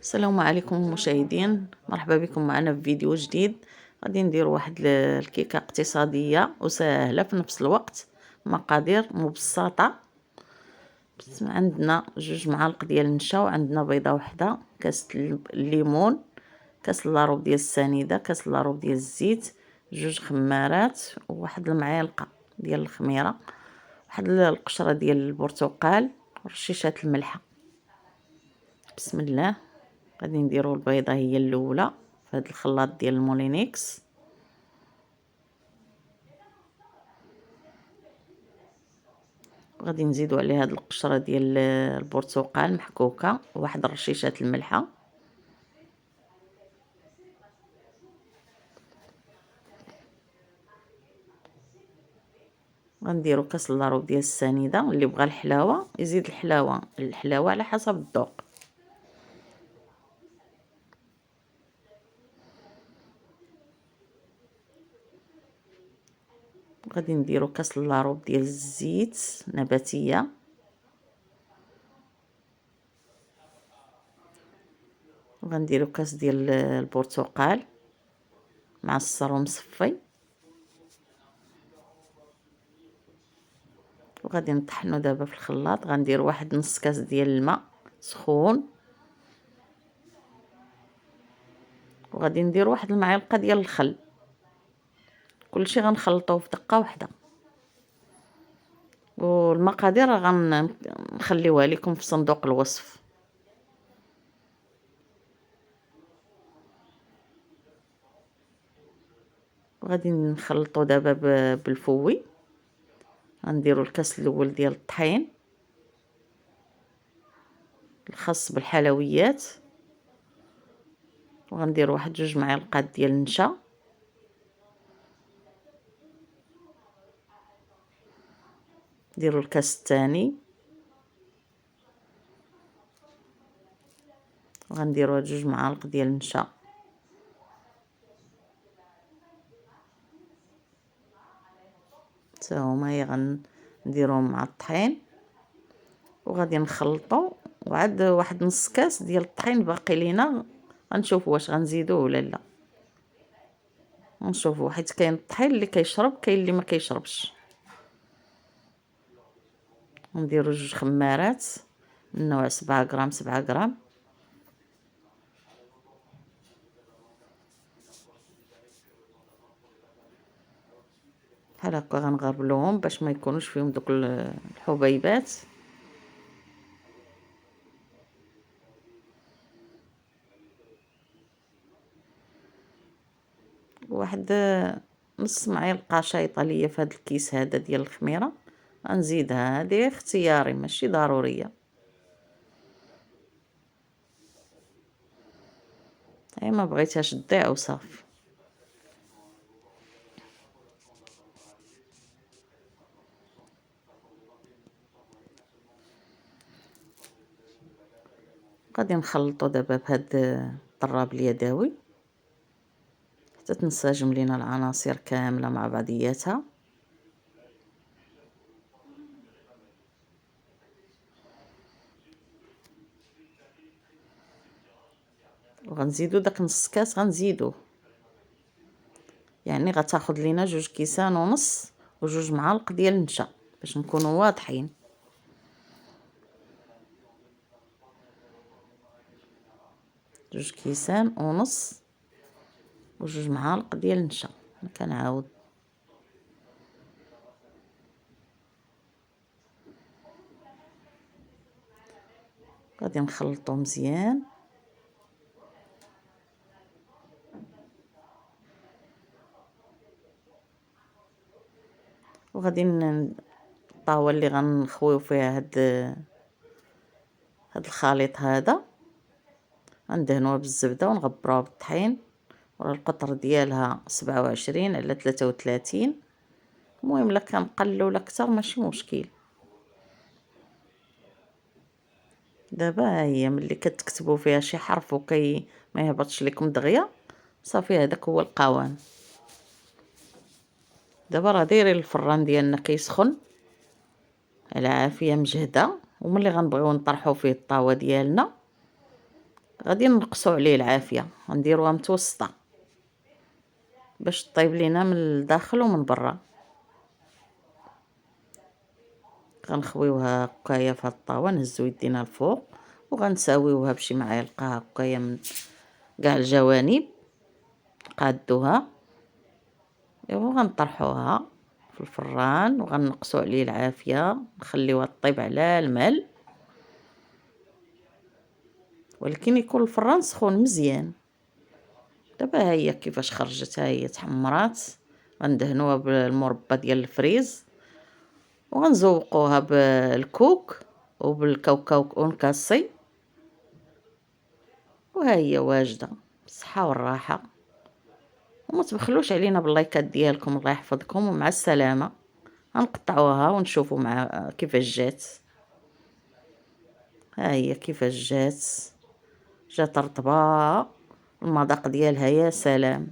السلام عليكم المشاهدين، مرحبا بكم معنا في فيديو جديد. غادي ندير واحد الكيكه اقتصاديه وسهله في نفس الوقت، مقادير مبسطه. عندنا 2 معالق ديال النشا، وعندنا بيضه واحده، كاس الليمون، كاس لاروب ديال السنيده، كاس لاروب ديال الزيت، 2 خمارات، وواحد المعلقه ديال الخميره، واحد القشره ديال البرتقال، ورشيشات الملحه. بسم الله. غادي نديرو البيضه هي الاولى في هذا الخلاط ديال المولينيكس. غادي نزيدو عليها هاد القشره ديال البرتقال محكوكه، وواحد رشيشات الملحه. غنديرو كاس لاروب ديال السنيده، اللي بغى الحلاوه يزيد الحلاوه على حسب الذوق. غادي نديرو كاس لاروب ديال الزيت نباتيه، وغنديرو كاس ديال البرتقال معصر ومصفي، وغادي نطحنو دابا في الخلاط. غندير واحد نص كاس ديال الماء سخون، وغادي ندير واحد المعلقه ديال الخل. كلشي غنخلطوه في دقه واحده، والمقادير غنخليوها لكم في صندوق الوصف. وغادي نخلطو دابا بالفوي. غنديرو الكاس الاول ديال الطحين الخاص بالحلويات، وغندير واحد 2 معالق ديال النشا، نديرو الكاس الثاني، وغنديرو هاد 2 معالق ديال النشا، حتى هما غنديروهم مع الطحين، وغادي نخلطو. وعاد واحد نص كاس ديال الطحين باقي لينا، غنشوفوا واش غنزيدوه ولا لا. نشوفوا، حيت كاين الطحين اللي كيشرب، كاين اللي ما كيشربش. نديرو 2 خمارات من نوع 7 غرام 7 غرام. بحال هكا غنغربلوهم باش ما يكونوش فيهم دوك الحبيبات. واحد نص معلقه شايطه ليا في هذا الكيس هذا ديال الخميره، غنزيدها. هذه اختياري ماشي ضروريه، اي ما بغيتهاش تضيع وصافي. غادي نخلطو دابا بهذا الطراب اليدوي حتى تنسجم لينا العناصر كامله مع بعضياتها. وغنزيدو داك نص كاس، غنزيدوه، يعني غتاخد لينا 2 كيسان ونص و2 معالق ديال النشا باش نكونوا واضحين. 2 كيسان ونص و2 معالق ديال النشا. كنعاود غادي نخلطو مزيان. وغادي الطاوه اللي غنخويو فيها هاد الخليط هذا غندهنوها بالزبده ونغبروها بالطحين، وراه القطر ديالها 27 على 33. المهم الا كان قل ولا كثر ماشي مشكل. دابا ها هي ملي كتكتبوا فيها شي حرف ما يهبطش لكم دغيا، صافي هذاك هو القوام. دابا راه دايرين الفران ديالنا كيسخن على عافيه مجهده، وملي غنبغيو نطرحوا فيه الطاوه ديالنا غادي نقصوا عليه العافيه، غنديروها متوسطه باش طيب لينا من الداخل ومن برا. غنخويوها هكايا في هاد الطاوه، نهزو يدينا الفوق وغنساويوها بشي معالق هكايا من كاع الجوانب، نقادوها ايوا غنطرحوها في الفران وغنقصوا عليه العافيه، نخليوها طيب على المال، ولكن يكون الفران سخون مزيان. دابا ها هي كيفاش خرجت، ها هي تحمرات، غندهنوها بالمربى ديال الفريز وغنزوقوها بالكوك وبالكاوكاو اونكاسي، وها هي واجده بالصحه والراحه. وما تبخلوش علينا باللايكات ديالكم، الله يحفظكم ومع السلامه. غنقطعوها ونشوفوا مع كيفاش جات. ها هي كيفاش جات رطبه، المذاق ديالها يا سلام.